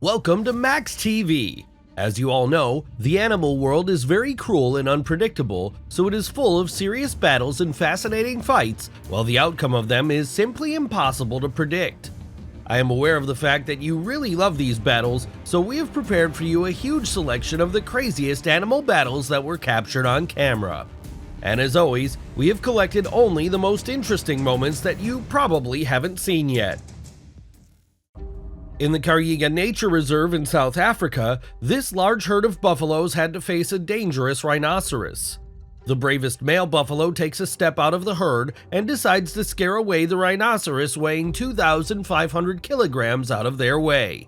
Welcome to Max TV. As you all know, the animal world is very cruel and unpredictable, so it is full of serious battles and fascinating fights, while the outcome of them is simply impossible to predict. I am aware of the fact that you really love these battles, so we have prepared for you a huge selection of the craziest animal battles that were captured on camera. And as always, we have collected only the most interesting moments that you probably haven't seen yet. In the Kariga Nature Reserve in South Africa, this large herd of buffaloes had to face a dangerous rhinoceros. The bravest male buffalo takes a step out of the herd and decides to scare away the rhinoceros weighing 2,500 kilograms out of their way.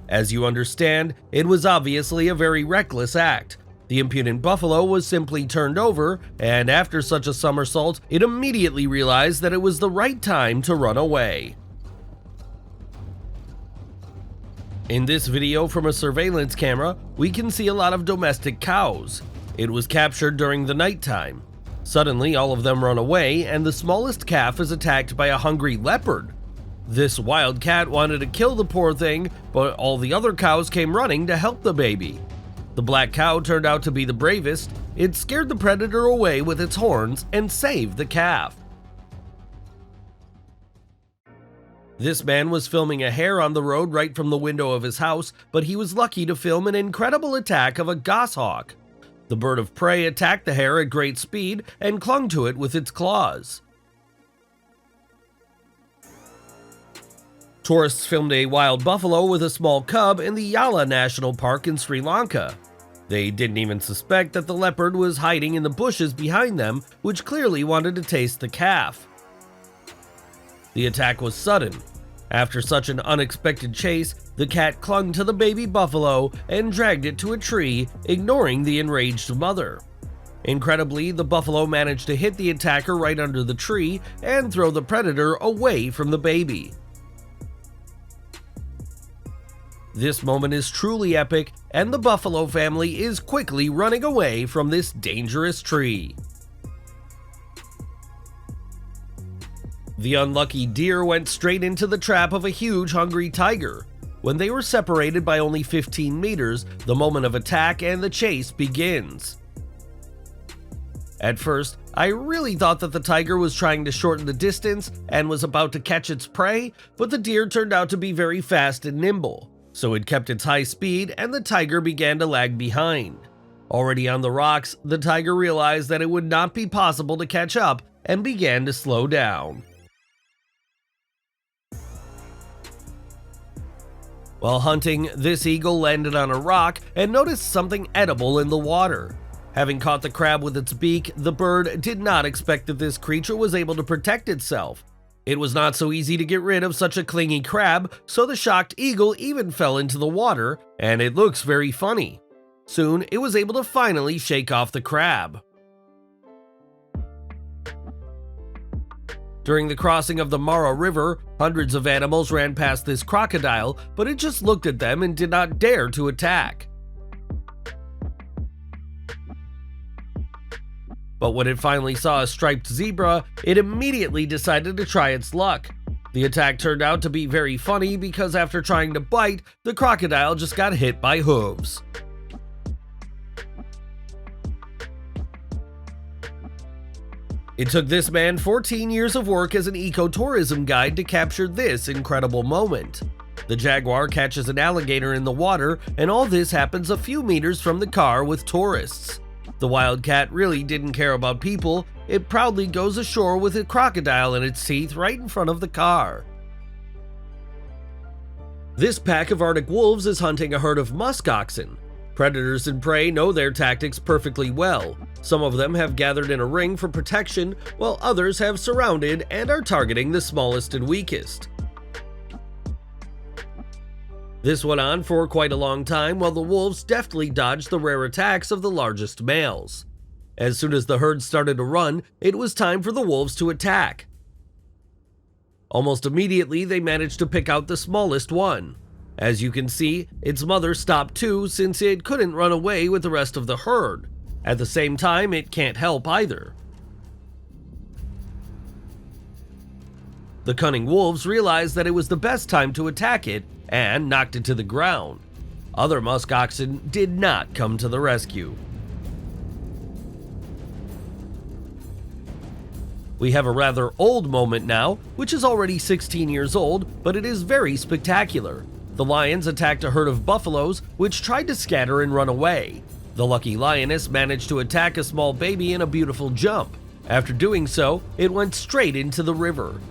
As you understand, it was obviously a very reckless act. The impudent buffalo was simply turned over, and after such a somersault, it immediately realized that it was the right time to run away. In this video from a surveillance camera, we can see a lot of domestic cows. It was captured during the nighttime. Suddenly, all of them run away, and the smallest calf is attacked by a hungry leopard. This wild cat wanted to kill the poor thing, but all the other cows came running to help the baby. The black cow turned out to be the bravest. It scared the predator away with its horns and saved the calf. This man was filming a hare on the road right from the window of his house, but he was lucky to film an incredible attack of a goshawk. The bird of prey attacked the hare at great speed and clung to it with its claws. Tourists filmed a wild buffalo with a small cub in the Yala National Park in Sri Lanka. They didn't even suspect that the leopard was hiding in the bushes behind them, which clearly wanted to taste the calf. The attack was sudden. After such an unexpected chase, the cat clung to the baby buffalo and dragged it to a tree, ignoring the enraged mother. Incredibly, the buffalo managed to hit the attacker right under the tree and throw the predator away from the baby. This moment is truly epic, and the buffalo family is quickly running away from this dangerous tree. The unlucky deer went straight into the trap of a huge hungry tiger. When they were separated by only 15 meters, the moment of attack and the chase begins. At first, I really thought that the tiger was trying to shorten the distance and was about to catch its prey, but the deer turned out to be very fast and nimble, so it kept its high speed and the tiger began to lag behind. Already on the rocks, the tiger realized that it would not be possible to catch up and began to slow down. While hunting, this eagle landed on a rock and noticed something edible in the water. Having caught the crab with its beak, the bird did not expect that this creature was able to protect itself. It was not so easy to get rid of such a clingy crab, so the shocked eagle even fell into the water, and it looks very funny. Soon, it was able to finally shake off the crab. During the crossing of the Mara River, hundreds of animals ran past this crocodile, but it just looked at them and did not dare to attack. But when it finally saw a striped zebra, it immediately decided to try its luck. The attack turned out to be very funny because after trying to bite, the crocodile just got hit by hooves. It took this man 14 years of work as an ecotourism guide to capture this incredible moment. The Jaguar catches an alligator in the water, and all this happens a few meters from the car with tourists. The wildcat really didn't care about people. It proudly goes ashore with a crocodile in its teeth right in front of the car. This pack of Arctic wolves is hunting a herd of musk oxen. Predators and prey know their tactics perfectly well. Some of them have gathered in a ring for protection, while others have surrounded and are targeting the smallest and weakest. This went on for quite a long time while the wolves deftly dodged the rare attacks of the largest males. As soon as the herd started to run, it was time for the wolves to attack. Almost immediately, they managed to pick out the smallest one. As you can see, its mother stopped too since it couldn't run away with the rest of the herd. At the same time, it can't help either. The cunning wolves realized that it was the best time to attack it and knocked it to the ground. Other musk oxen did not come to the rescue. We have a rather old moment now, which is already 16 years old, but it is very spectacular. The lions attacked a herd of buffaloes, which tried to scatter and run away. The lucky lioness managed to attack a small baby in a beautiful jump. After doing so, it went straight into the river.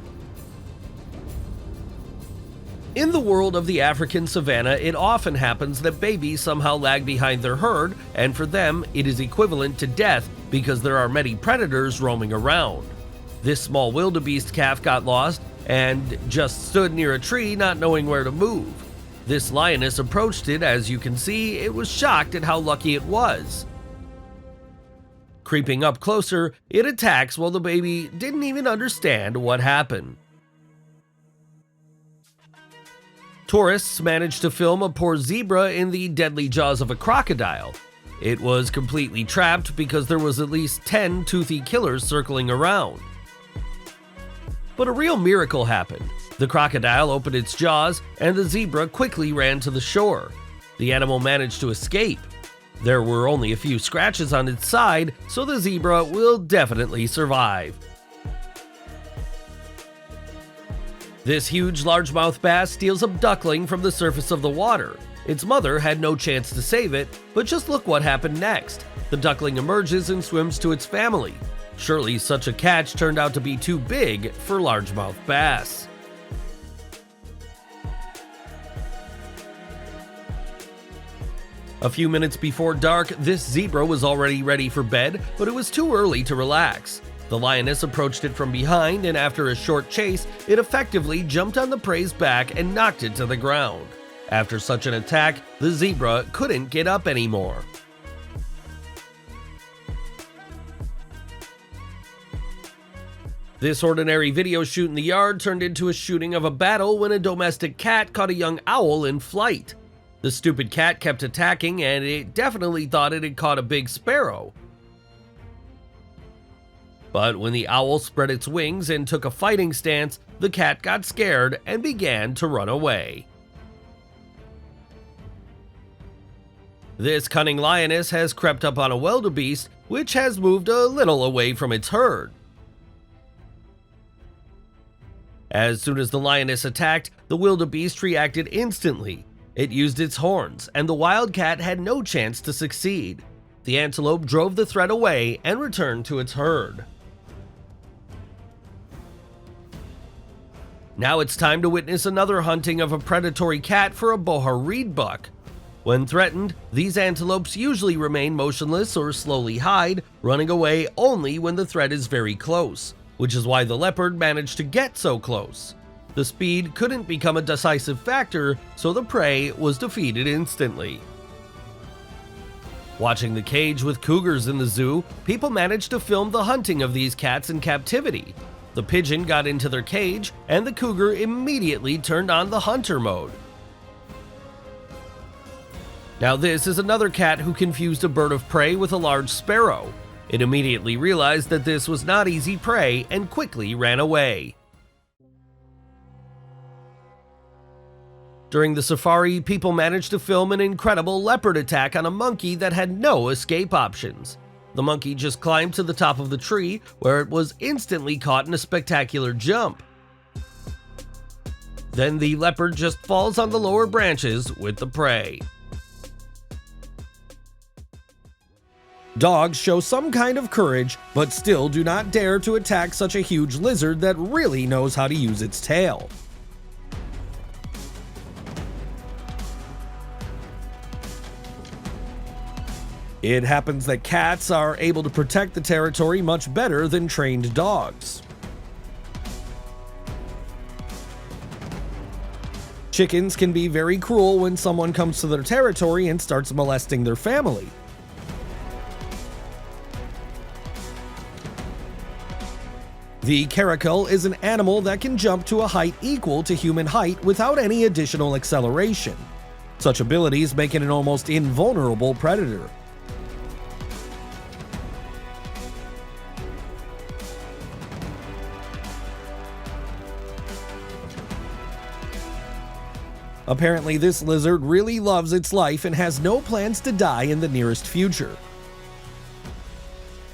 In the world of the African savannah, it often happens that babies somehow lag behind their herd, and for them, it is equivalent to death because there are many predators roaming around. This small wildebeest calf got lost and just stood near a tree not knowing where to move. This lioness approached it. As you can see, it was shocked at how lucky it was. Creeping up closer, it attacks while the baby didn't even understand what happened. Tourists managed to film a poor zebra in the deadly jaws of a crocodile. It was completely trapped because there was at least 10 toothy killers circling around. But a real miracle happened. The crocodile opened its jaws and the zebra quickly ran to the shore. The animal managed to escape. There were only a few scratches on its side, so the zebra will definitely survive. This huge largemouth bass steals a duckling from the surface of the water. Its mother had no chance to save it, but just look what happened next. The duckling emerges and swims to its family. Surely such a catch turned out to be too big for largemouth bass. A few minutes before dark, this zebra was already ready for bed, but it was too early to relax. The lioness approached it from behind, and after a short chase, it effectively jumped on the prey's back and knocked it to the ground. After such an attack, the zebra couldn't get up anymore. This ordinary video shoot in the yard turned into a shooting of a battle when a domestic cat caught a young owl in flight. The stupid cat kept attacking, and it definitely thought it had caught a big sparrow. But when the owl spread its wings and took a fighting stance, the cat got scared and began to run away. This cunning lioness has crept up on a wildebeest, which has moved a little away from its herd. As soon as the lioness attacked, the wildebeest reacted instantly. It used its horns, and the wildcat had no chance to succeed. The antelope drove the threat away and returned to its herd. Now it's time to witness another hunting of a predatory cat for a boha reed buck. When threatened, these antelopes usually remain motionless or slowly hide, running away only when the threat is very close, which is why the leopard managed to get so close. The speed couldn't become a decisive factor, so the prey was defeated instantly. Watching the cage with cougars in the zoo, people managed to film the hunting of these cats in captivity. The pigeon got into their cage, and the cougar immediately turned on the hunter mode. Now this is another cat who confused a bird of prey with a large sparrow. It immediately realized that this was not easy prey and quickly ran away. During the safari, people managed to film an incredible leopard attack on a monkey that had no escape options. The monkey just climbed to the top of the tree, where it was instantly caught in a spectacular jump. Then the leopard just falls on the lower branches with the prey. Dogs show some kind of courage, but still do not dare to attack such a huge lizard that really knows how to use its tail. It happens that cats are able to protect the territory much better than trained dogs. Chickens can be very cruel when someone comes to their territory and starts molesting their family. The caracal is an animal that can jump to a height equal to human height without any additional acceleration. Such abilities make it an almost invulnerable predator. Apparently, this lizard really loves its life and has no plans to die in the nearest future.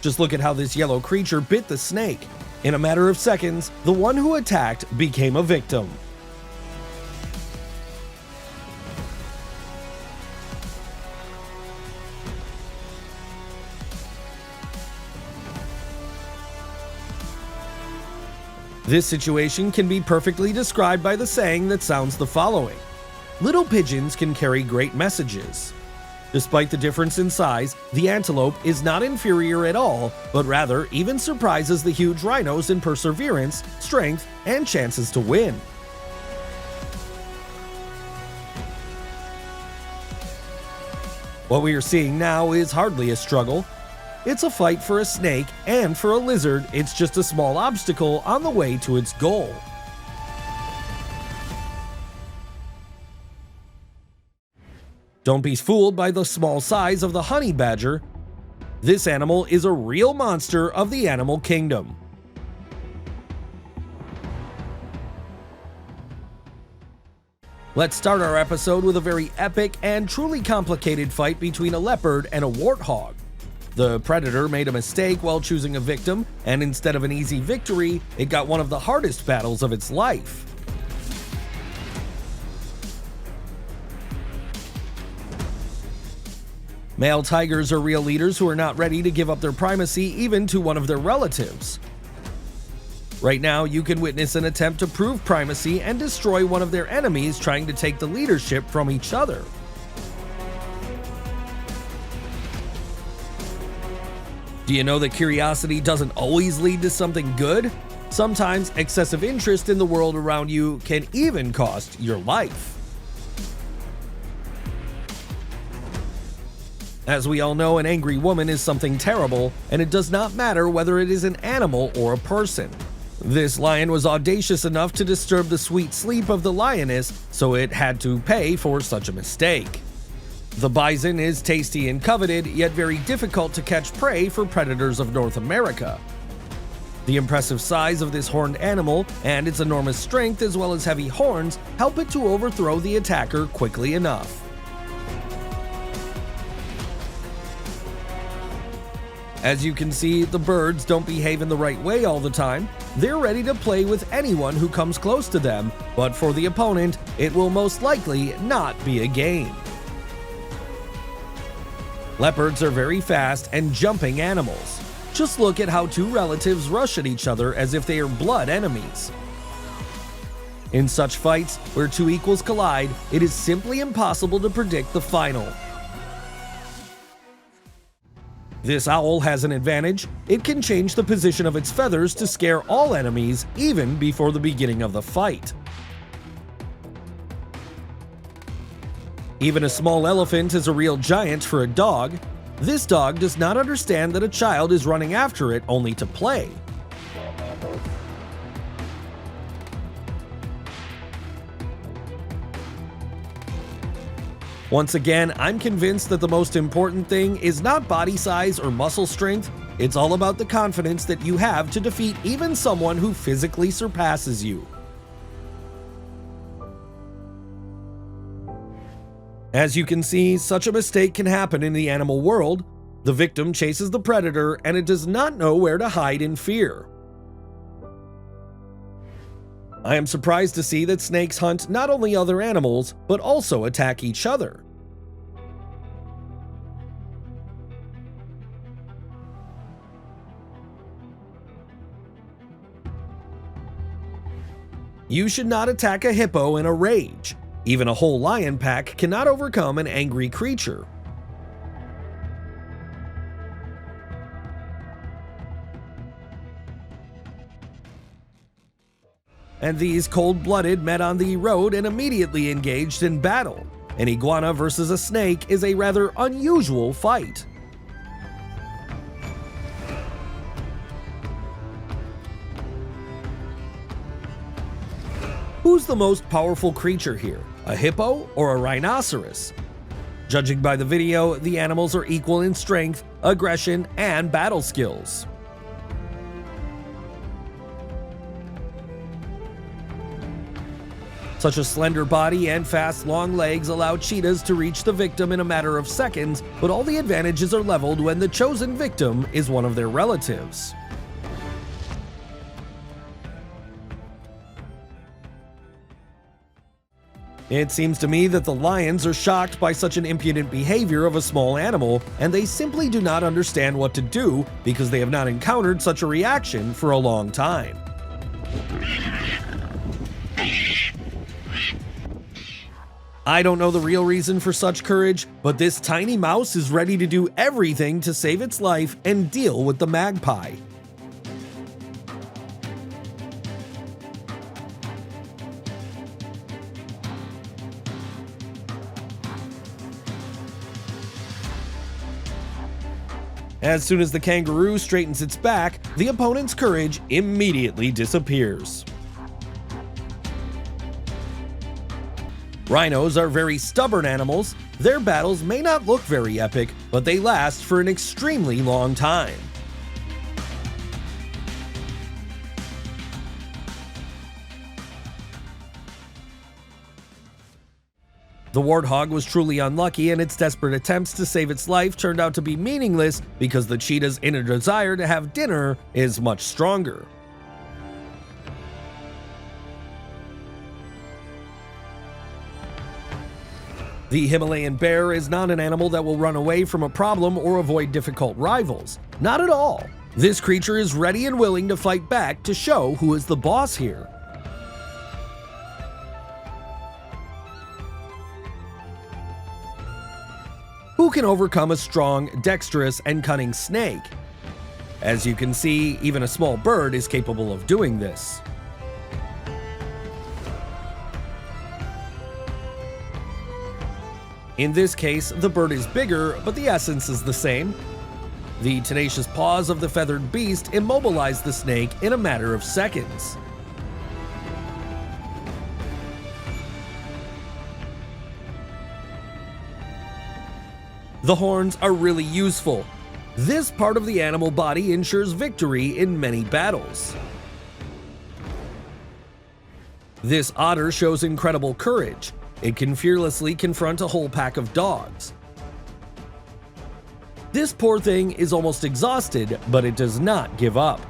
Just look at how this yellow creature bit the snake. In a matter of seconds, the one who attacked became a victim. This situation can be perfectly described by the saying that sounds the following: little pigeons can carry great messages. Despite the difference in size, the antelope is not inferior at all, but rather even surprises the huge rhinos in perseverance, strength, and chances to win. What we are seeing now is hardly a struggle. It's a fight for a snake, and for a lizard, it's just a small obstacle on the way to its goal. Don't be fooled by the small size of the honey badger. This animal is a real monster of the animal kingdom. Let's start our episode with a very epic and truly complicated fight between a leopard and a warthog. The predator made a mistake while choosing a victim, and instead of an easy victory, it got one of the hardest battles of its life. Male tigers are real leaders who are not ready to give up their primacy even to one of their relatives. Right now, you can witness an attempt to prove primacy and destroy one of their enemies trying to take the leadership from each other. Do you know that curiosity doesn't always lead to something good? Sometimes excessive interest in the world around you can even cost your life. As we all know, an angry woman is something terrible, and it does not matter whether it is an animal or a person. This lion was audacious enough to disturb the sweet sleep of the lioness, so it had to pay for such a mistake. The bison is tasty and coveted, yet very difficult to catch prey for predators of North America. The impressive size of this horned animal and its enormous strength as well as heavy horns help it to overthrow the attacker quickly enough. As you can see, the birds don't behave in the right way all the time. They're ready to play with anyone who comes close to them, but for the opponent, it will most likely not be a game. Leopards are very fast and jumping animals. Just look at how two relatives rush at each other as if they are blood enemies. In such fights, where two equals collide, it is simply impossible to predict the final. This owl has an advantage. It can change the position of its feathers to scare all enemies even before the beginning of the fight. Even a small elephant is a real giant for a dog. This dog does not understand that a child is running after it only to play. Once again, I'm convinced that the most important thing is not body size or muscle strength. It's all about the confidence that you have to defeat even someone who physically surpasses you. As you can see, such a mistake can happen in the animal world. The victim chases the predator and it does not know where to hide in fear. I am surprised to see that snakes hunt not only other animals, but also attack each other. You should not attack a hippo in a rage. Even a whole lion pack cannot overcome an angry creature. And these cold-blooded met on the road and immediately engaged in battle. An iguana versus a snake is a rather unusual fight. Who's the most powerful creature here, a hippo or a rhinoceros? Judging by the video, the animals are equal in strength, aggression, and battle skills. Such a slender body and fast, long legs allow cheetahs to reach the victim in a matter of seconds, but all the advantages are leveled when the chosen victim is one of their relatives. It seems to me that the lions are shocked by such an impudent behavior of a small animal, and they simply do not understand what to do because they have not encountered such a reaction for a long time. I don't know the real reason for such courage, but this tiny mouse is ready to do everything to save its life and deal with the magpie. As soon as the kangaroo straightens its back, the opponent's courage immediately disappears. Rhinos are very stubborn animals. Their battles may not look very epic, but they last for an extremely long time. The warthog was truly unlucky, and its desperate attempts to save its life turned out to be meaningless because the cheetah's inner desire to have dinner is much stronger. The Himalayan bear is not an animal that will run away from a problem or avoid difficult rivals. Not at all. This creature is ready and willing to fight back to show who is the boss here. Who can overcome a strong, dexterous, and cunning snake? As you can see, even a small bird is capable of doing this. In this case, the bird is bigger, but the essence is the same. The tenacious paws of the feathered beast immobilize the snake in a matter of seconds. The horns are really useful. This part of the animal body ensures victory in many battles. This otter shows incredible courage. It can fearlessly confront a whole pack of dogs. This poor thing is almost exhausted, but it does not give up.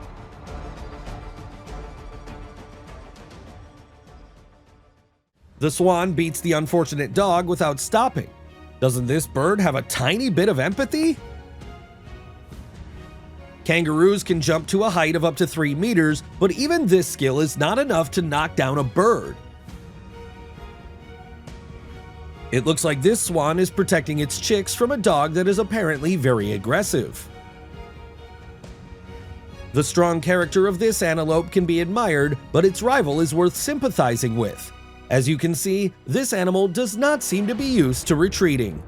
The swan beats the unfortunate dog without stopping. Doesn't this bird have a tiny bit of empathy? Kangaroos can jump to a height of up to 3 meters, but even this skill is not enough to knock down a bird. It looks like this swan is protecting its chicks from a dog that is apparently very aggressive. The strong character of this antelope can be admired, but its rival is worth sympathizing with. As you can see, this animal does not seem to be used to retreating.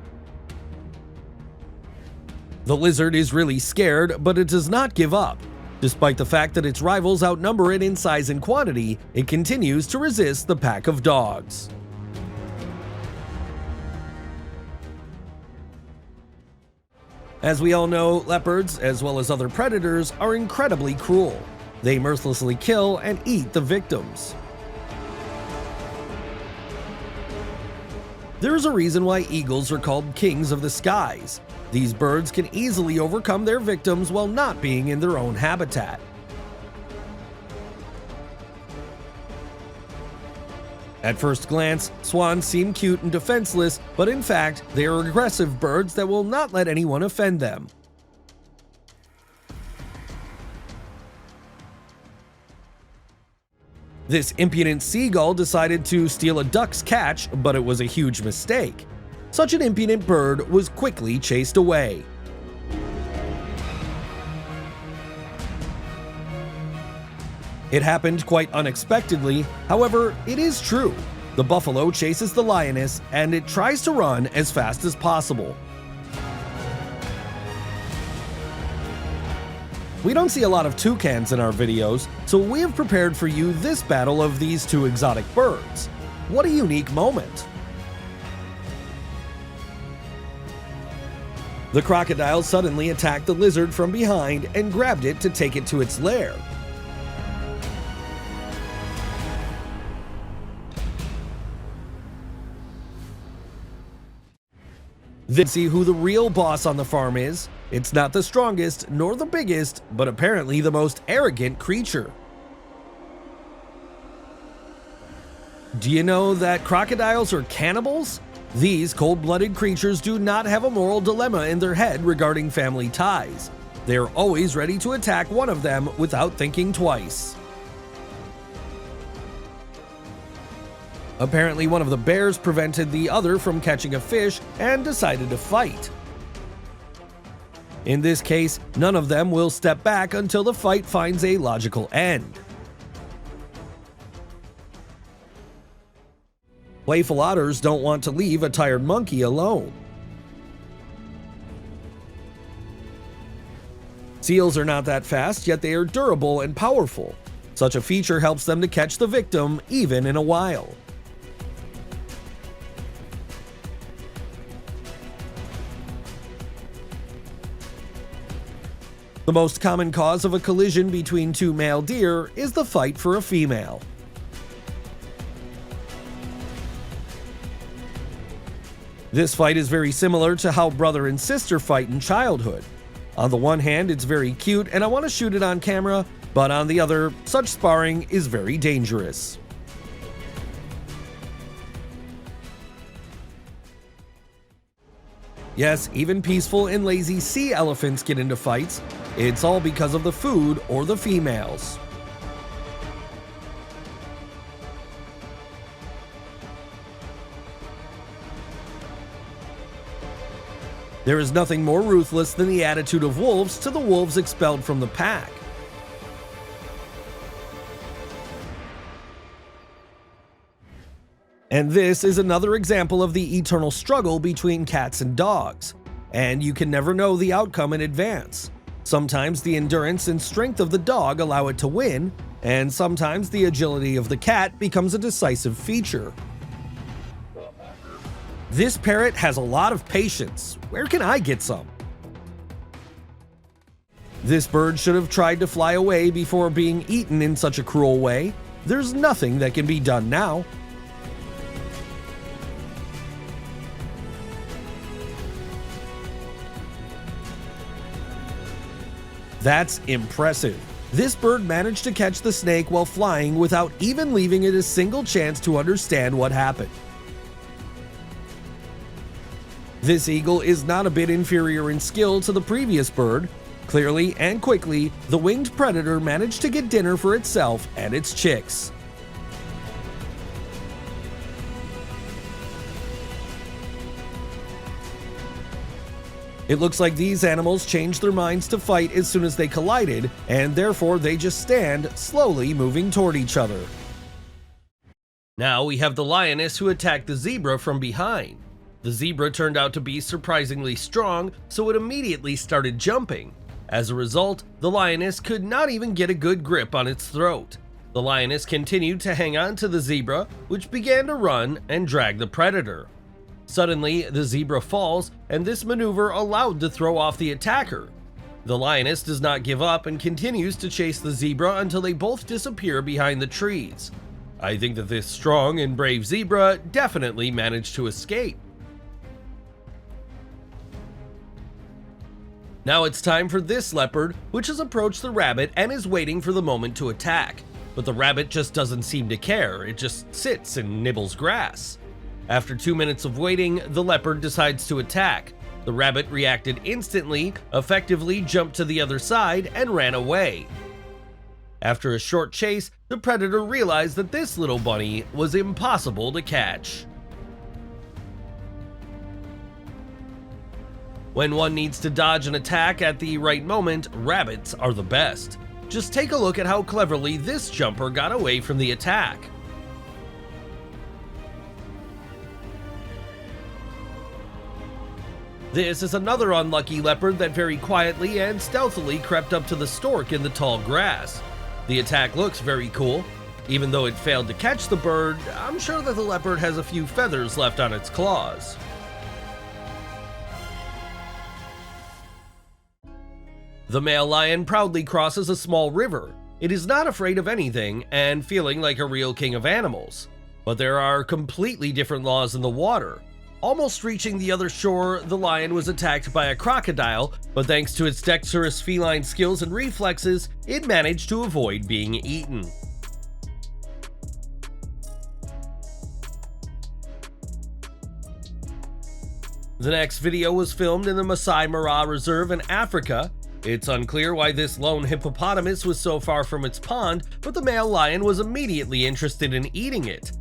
The lizard is really scared, but it does not give up. Despite the fact that its rivals outnumber it in size and quantity, it continues to resist the pack of dogs. As we all know, leopards, as well as other predators, are incredibly cruel. They mercilessly kill and eat the victims. There is a reason why eagles are called kings of the skies. These birds can easily overcome their victims while not being in their own habitat. At first glance, swans seem cute and defenseless, but in fact, they are aggressive birds that will not let anyone offend them. This impudent seagull decided to steal a duck's catch, but it was a huge mistake. Such an impudent bird was quickly chased away. It happened quite unexpectedly, however, it is true. The buffalo chases the lioness, and it tries to run as fast as possible. We don't see a lot of toucans in our videos, so we have prepared for you this battle of these two exotic birds. What a unique moment! The crocodile suddenly attacked the lizard from behind and grabbed it to take it to its lair. Then see who the real boss on the farm is. It's not the strongest nor the biggest, but apparently the most arrogant creature. Do you know that crocodiles are cannibals? These cold-blooded creatures do not have a moral dilemma in their head regarding family ties. They're always ready to attack one of them without thinking twice. Apparently, one of the bears prevented the other from catching a fish and decided to fight. In this case, none of them will step back until the fight finds a logical end. Playful otters don't want to leave a tired monkey alone. Seals are not that fast, yet they are durable and powerful. Such a feature helps them to catch the victim even in a while. The most common cause of a collision between two male deer is the fight for a female. This fight is very similar to how brother and sister fight in childhood. On the one hand, it's very cute and I want to shoot it on camera, but on the other, such sparring is very dangerous. Yes, even peaceful and lazy sea elephants get into fights. It's all because of the food or the females. There is nothing more ruthless than the attitude of wolves to the wolves expelled from the pack. And this is another example of the eternal struggle between cats and dogs. And you can never know the outcome in advance. Sometimes the endurance and strength of the dog allow it to win, and sometimes the agility of the cat becomes a decisive feature. This parrot has a lot of patience. Where can I get some? This bird should have tried to fly away before being eaten in such a cruel way. There's nothing that can be done now. That's impressive. This bird managed to catch the snake while flying without even leaving it a single chance to understand what happened. This eagle is not a bit inferior in skill to the previous bird. Clearly and quickly, the winged predator managed to get dinner for itself and its chicks. It looks like these animals changed their minds to fight as soon as they collided, and therefore they just stand, slowly moving toward each other. Now we have the lioness who attacked the zebra from behind. The zebra turned out to be surprisingly strong, so it immediately started jumping. As a result, the lioness could not even get a good grip on its throat. The lioness continued to hang on to the zebra, which began to run and drag the predator. Suddenly, the zebra falls, and this maneuver allowed to throw off the attacker. The lioness does not give up and continues to chase the zebra until they both disappear behind the trees. I think that this strong and brave zebra definitely managed to escape. Now it's time for this leopard, which has approached the rabbit and is waiting for the moment to attack. But the rabbit just doesn't seem to care, it just sits and nibbles grass. After 2 minutes of waiting, the leopard decides to attack. The rabbit reacted instantly, effectively jumped to the other side, and ran away. After a short chase, the predator realized that this little bunny was impossible to catch. When one needs to dodge an attack at the right moment, rabbits are the best. Just take a look at how cleverly this jumper got away from the attack. This is another unlucky leopard that very quietly and stealthily crept up to the stork in the tall grass. The attack looks very cool. Even though it failed to catch the bird, I'm sure that the leopard has a few feathers left on its claws. The male lion proudly crosses a small river. It is not afraid of anything and feeling like a real king of animals. But there are completely different laws in the water. Almost reaching the other shore, the lion was attacked by a crocodile, but thanks to its dexterous feline skills and reflexes, it managed to avoid being eaten. The next video was filmed in the Masai Mara Reserve in Africa. It's unclear why this lone hippopotamus was so far from its pond, but the male lion was immediately interested in eating it.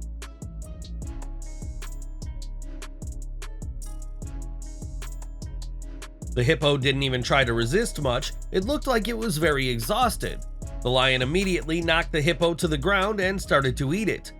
The hippo didn't even try to resist much. It looked like it was very exhausted. The lion immediately knocked the hippo to the ground and started to eat it.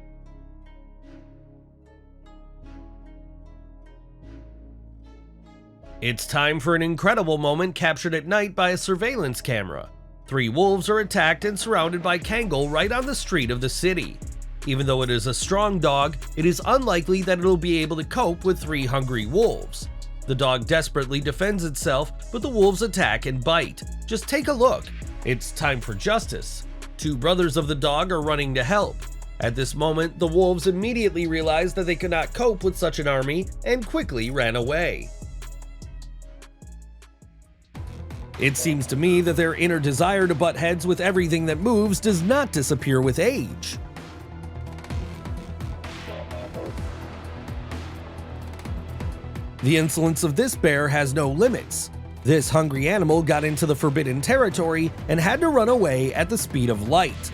It's time for an incredible moment captured at night by a surveillance camera. 3 wolves are attacked and surrounded by Kangal right on the street of the city. Even though it is a strong dog, it is unlikely that it'll be able to cope with 3 hungry wolves. The dog desperately defends itself, but the wolves attack and bite. Just take a look. It's time for justice. 2 brothers of the dog are running to help. At this moment, the wolves immediately realized that they could not cope with such an army and quickly ran away. It seems to me that their inner desire to butt heads with everything that moves does not disappear with age. The insolence of this bear has no limits. This hungry animal got into the forbidden territory and had to run away at the speed of light.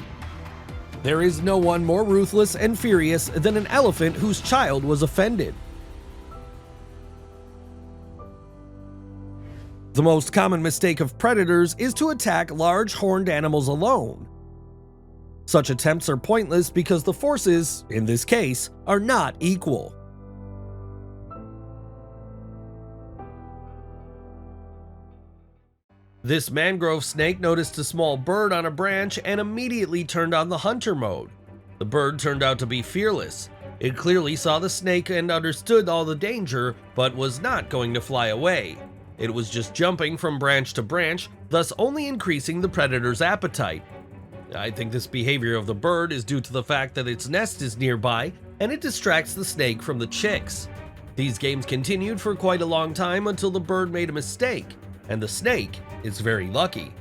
There is no one more ruthless and furious than an elephant whose child was offended. The most common mistake of predators is to attack large horned animals alone. Such attempts are pointless because the forces, in this case, are not equal. This mangrove snake noticed a small bird on a branch and immediately turned on the hunter mode. The bird turned out to be fearless. It clearly saw the snake and understood all the danger, but was not going to fly away. It was just jumping from branch to branch, thus only increasing the predator's appetite. I think this behavior of the bird is due to the fact that its nest is nearby and it distracts the snake from the chicks. These games continued for quite a long time until the bird made a mistake, and the snake is very lucky.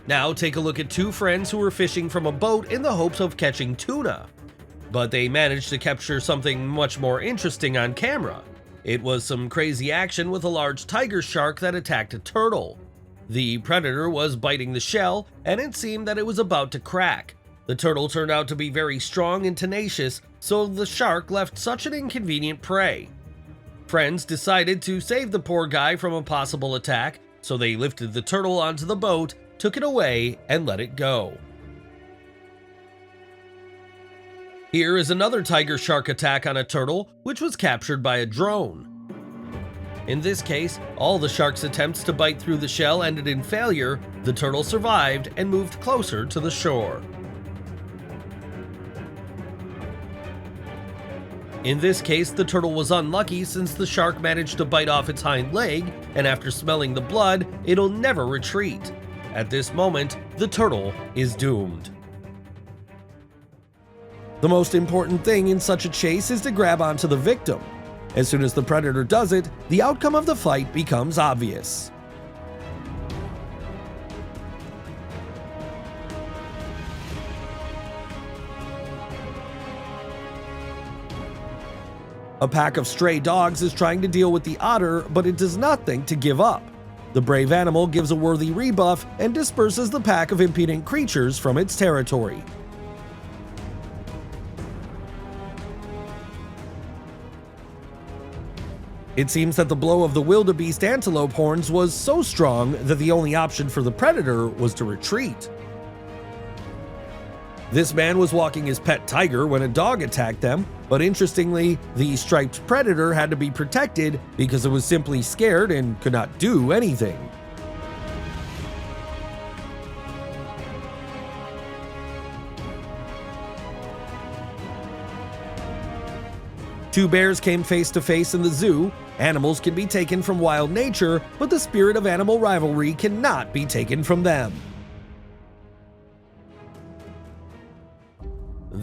Now take a look at 2 friends who were fishing from a boat in the hopes of catching tuna. But they managed to capture something much more interesting on camera. It was some crazy action with a large tiger shark that attacked a turtle. The predator was biting the shell, and it seemed that it was about to crack. The turtle turned out to be very strong and tenacious, so the shark left such an inconvenient prey. Friends decided to save the poor guy from a possible attack, so they lifted the turtle onto the boat, took it away, and let it go. Here is another tiger shark attack on a turtle, which was captured by a drone. In this case, all the shark's attempts to bite through the shell ended in failure. The turtle survived and moved closer to the shore. In this case, the turtle was unlucky since the shark managed to bite off its hind leg, and after smelling the blood, it'll never retreat. At this moment, the turtle is doomed. The most important thing in such a chase is to grab onto the victim. As soon as the predator does it, the outcome of the fight becomes obvious. A pack of stray dogs is trying to deal with the otter, but it does not think to give up. The brave animal gives a worthy rebuff and disperses the pack of impeding creatures from its territory. It seems that the blow of the wildebeest antelope horns was so strong that the only option for the predator was to retreat. This man was walking his pet tiger when a dog attacked them, but interestingly, the striped predator had to be protected because it was simply scared and could not do anything. Two bears came face to face in the zoo. Animals can be taken from wild nature, but the spirit of animal rivalry cannot be taken from them.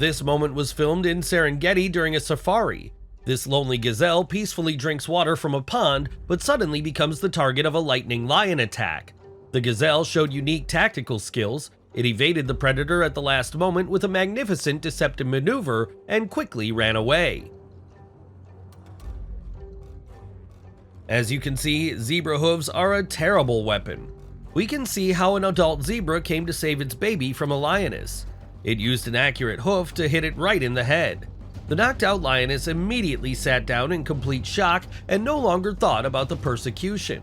This moment was filmed in Serengeti during a safari. This lonely gazelle peacefully drinks water from a pond, but suddenly becomes the target of a lightning lion attack. The gazelle showed unique tactical skills. It evaded the predator at the last moment with a magnificent deceptive maneuver and quickly ran away. As you can see, zebra hooves are a terrible weapon. We can see how an adult zebra came to save its baby from a lioness. It used an accurate hoof to hit it right in the head. The knocked out lioness immediately sat down in complete shock and no longer thought about the persecution.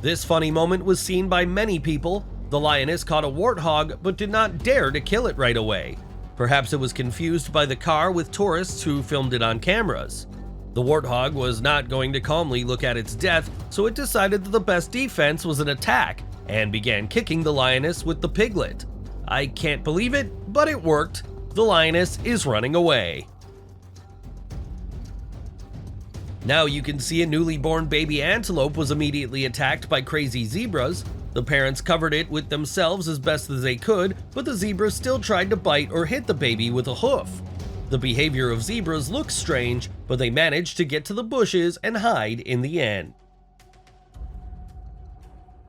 This funny moment was seen by many people. The lioness caught a warthog but did not dare to kill it right away. Perhaps it was confused by the car with tourists who filmed it on cameras. The warthog was not going to calmly look at its death, so it decided that the best defense was an attack and began kicking the lioness with the piglet. I can't believe it, but it worked. The lioness is running away. Now you can see a newly born baby antelope was immediately attacked by crazy zebras. The parents covered it with themselves as best as they could, but the zebra still tried to bite or hit the baby with a hoof. The behavior of zebras looks strange, but they managed to get to the bushes and hide in the end.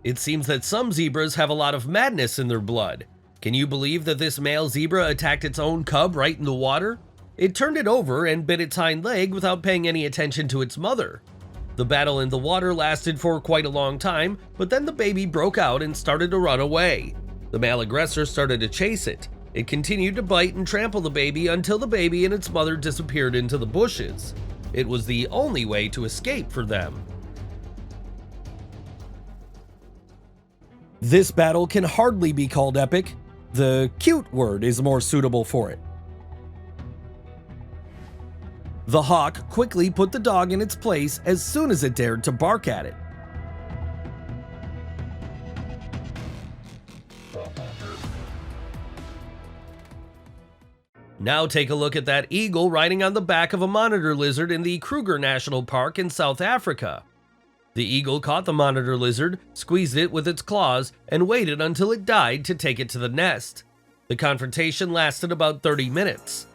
It seems that some zebras have a lot of madness in their blood. Can you believe that this male zebra attacked its own cub right in the water? It turned it over and bit its hind leg without paying any attention to its mother. The battle in the water lasted for quite a long time, but then the baby broke out and started to run away. The male aggressor started to chase it. It continued to bite and trample the baby until the baby and its mother disappeared into the bushes. It was the only way to escape for them. This battle can hardly be called epic. The cute word is more suitable for it. The hawk quickly put the dog in its place as soon as it dared to bark at it. Now take a look at that eagle riding on the back of a monitor lizard in the Kruger National Park in South Africa. The eagle caught the monitor lizard, squeezed it with its claws, and waited until it died to take it to the nest. The confrontation lasted about 30 minutes.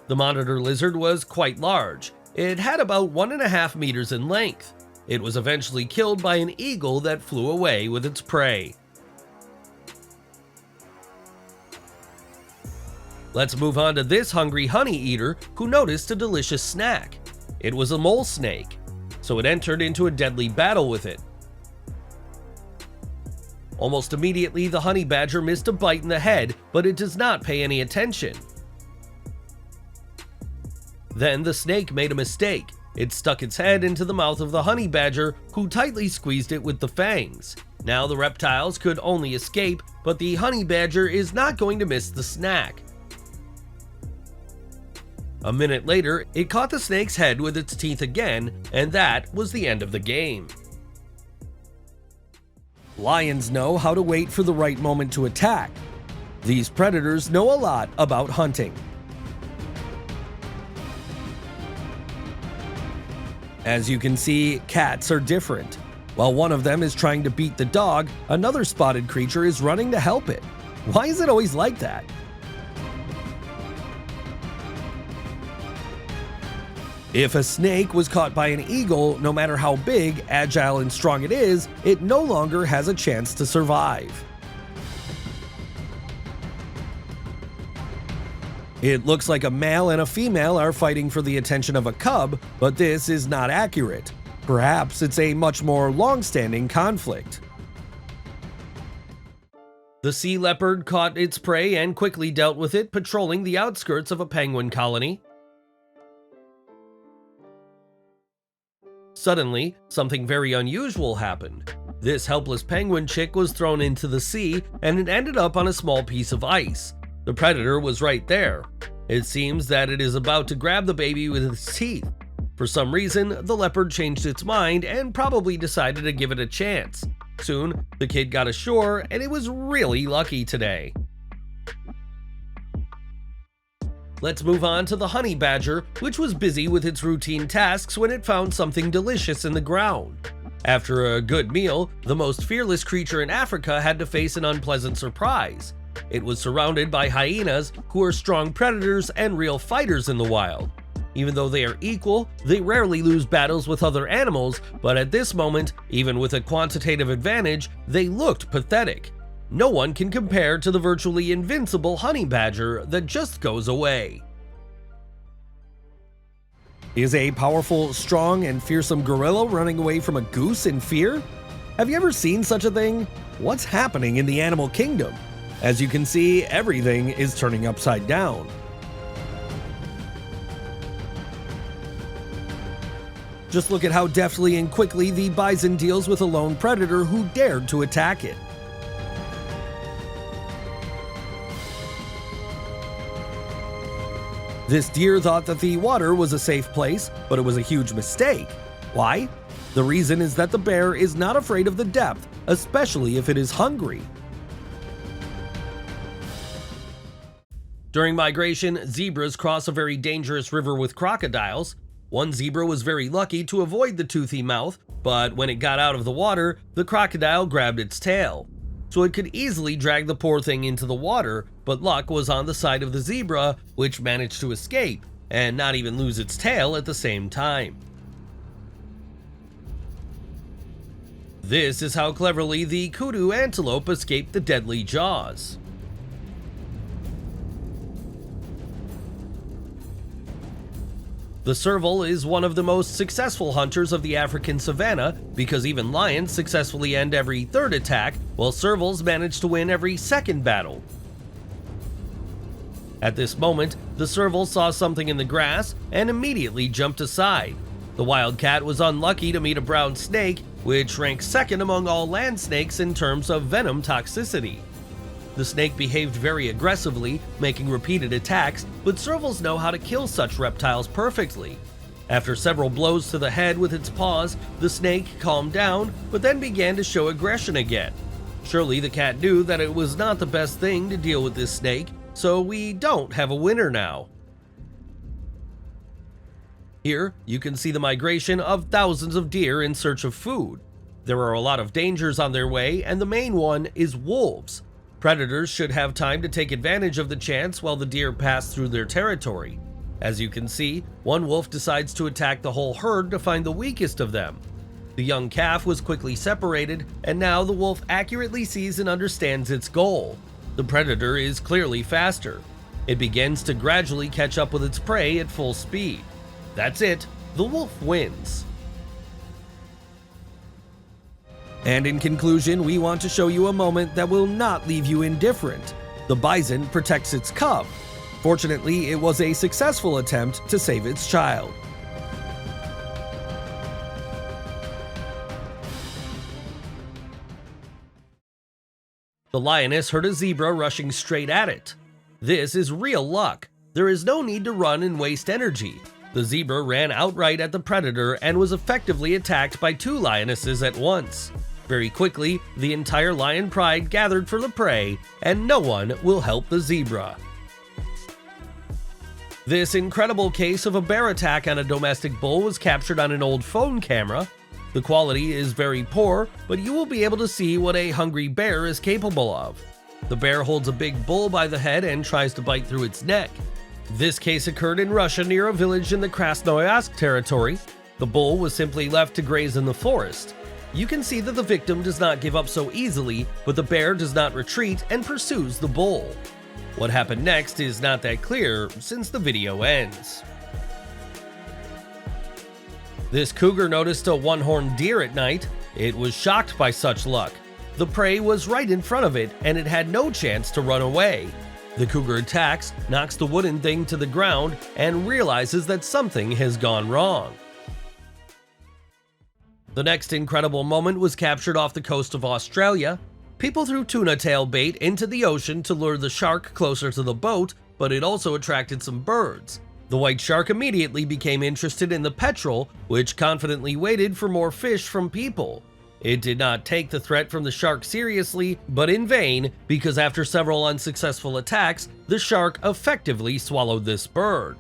The monitor lizard was quite large. It had about 1.5 meters in length. It was eventually killed by an eagle that flew away with its prey. Let's move on to this hungry honey eater who noticed a delicious snack. It was a mole snake, so it entered into a deadly battle with it. Almost immediately, the honey badger missed a bite in the head, but it does not pay any attention. Then the snake made a mistake. It stuck its head into the mouth of the honey badger, who tightly squeezed it with the fangs. Now the reptiles could only escape, but the honey badger is not going to miss the snack. A minute later, it caught the snake's head with its teeth again, and that was the end of the game. Lions know how to wait for the right moment to attack. These predators know a lot about hunting. As you can see, cats are different. While one of them is trying to beat the dog, another spotted creature is running to help it. Why is it always like that? If a snake was caught by an eagle, no matter how big, agile, and strong it is, it no longer has a chance to survive. It looks like a male and a female are fighting for the attention of a cub, but this is not accurate. Perhaps it's a much more long-standing conflict. The sea leopard caught its prey and quickly dealt with it, patrolling the outskirts of a penguin colony. Suddenly, something very unusual happened. This helpless penguin chick was thrown into the sea, and it ended up on a small piece of ice. The predator was right there. It seems that it is about to grab the baby with its teeth. For some reason, the leopard changed its mind and probably decided to give it a chance. Soon, the kid got ashore, and it was really lucky today. Let's move on to the honey badger, which was busy with its routine tasks when it found something delicious in the ground. After a good meal, the most fearless creature in Africa had to face an unpleasant surprise. It was surrounded by hyenas, who are strong predators and real fighters in the wild. Even though they are equal, they rarely lose battles with other animals, but at this moment, even with a quantitative advantage, they looked pathetic. No one can compare to the virtually invincible honey badger that just goes away. Is a powerful, strong, and fearsome gorilla running away from a goose in fear? Have you ever seen such a thing? What's happening in the animal kingdom? As you can see, everything is turning upside down. Just look at how deftly and quickly the bison deals with a lone predator who dared to attack it. This deer thought that the water was a safe place, but it was a huge mistake. Why? The reason is that the bear is not afraid of the depth, especially if it is hungry. During migration, zebras cross a very dangerous river with crocodiles. One zebra was very lucky to avoid the toothy mouth, but when it got out of the water, the crocodile grabbed its tail. So it could easily drag the poor thing into the water, but luck was on the side of the zebra, which managed to escape and not even lose its tail at the same time. This is how cleverly the kudu antelope escaped the deadly jaws. The serval is one of the most successful hunters of the African savannah because even lions successfully end every third attack, while servals manage to win every second battle. At this moment, the serval saw something in the grass and immediately jumped aside. The wildcat was unlucky to meet a brown snake, which ranks second among all land snakes in terms of venom toxicity. The snake behaved very aggressively, making repeated attacks, but servals know how to kill such reptiles perfectly. After several blows to the head with its paws, the snake calmed down, but then began to show aggression again. Surely the cat knew that it was not the best thing to deal with this snake, so we don't have a winner now. Here, you can see the migration of thousands of deer in search of food. There are a lot of dangers on their way, and the main one is wolves. Predators should have time to take advantage of the chance while the deer pass through their territory. As you can see, one wolf decides to attack the whole herd to find the weakest of them. The young calf was quickly separated, and now the wolf accurately sees and understands its goal. The predator is clearly faster. It begins to gradually catch up with its prey at full speed. That's it, the wolf wins. And in conclusion, we want to show you a moment that will not leave you indifferent. The bison protects its cub. Fortunately, it was a successful attempt to save its child. The lioness heard a zebra rushing straight at it. This is real luck. There is no need to run and waste energy. The zebra ran outright at the predator and was effectively attacked by two lionesses at once. Very quickly, the entire lion pride gathered for the prey, and no one will help the zebra. This incredible case of a bear attack on a domestic bull was captured on an old phone camera. The quality is very poor, but you will be able to see what a hungry bear is capable of. The bear holds a big bull by the head and tries to bite through its neck. This case occurred in Russia near a village in the Krasnoyarsk territory. The bull was simply left to graze in the forest. You can see that the victim does not give up so easily, but the bear does not retreat and pursues the bull. What happened next is not that clear since the video ends. This cougar noticed a one-horned deer at night. It was shocked by such luck. The prey was right in front of it and it had no chance to run away. The cougar attacks, knocks the wooden thing to the ground, and realizes that something has gone wrong. The next incredible moment was captured off the coast of Australia. People threw tuna tail bait into the ocean to lure the shark closer to the boat, but it also attracted some birds. The white shark immediately became interested in the petrel, which confidently waited for more fish from people. It did not take the threat from the shark seriously, but in vain, because after several unsuccessful attacks, the shark effectively swallowed this bird.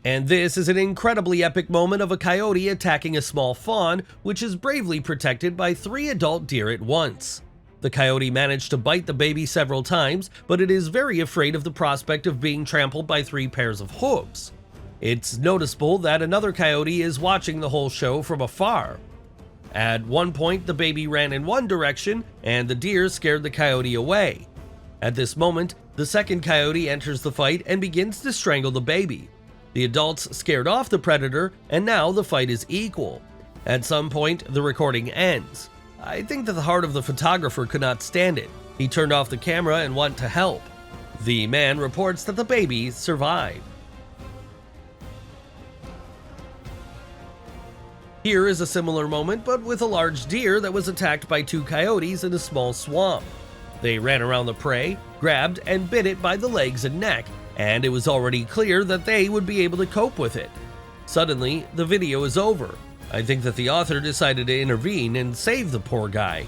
And this is an incredibly epic moment of a coyote attacking a small fawn, which is bravely protected by 3 adult deer at once. The coyote managed to bite the baby several times, but it is very afraid of the prospect of being trampled by 3 pairs of hooves. It's noticeable that another coyote is watching the whole show from afar. At one point, the baby ran in one direction, and the deer scared the coyote away. At this moment, the second coyote enters the fight and begins to strangle the baby. The adults scared off the predator, and now the fight is equal. At some point, the recording ends. I think that the heart of the photographer could not stand it. He turned off the camera and went to help. The man reports that the baby survived. Here is a similar moment, but with a large deer that was attacked by 2 coyotes in a small swamp. They ran around the prey, grabbed and bit it by the legs and neck, and it was already clear that they would be able to cope with it. Suddenly, the video is over. I think that the author decided to intervene and save the poor guy.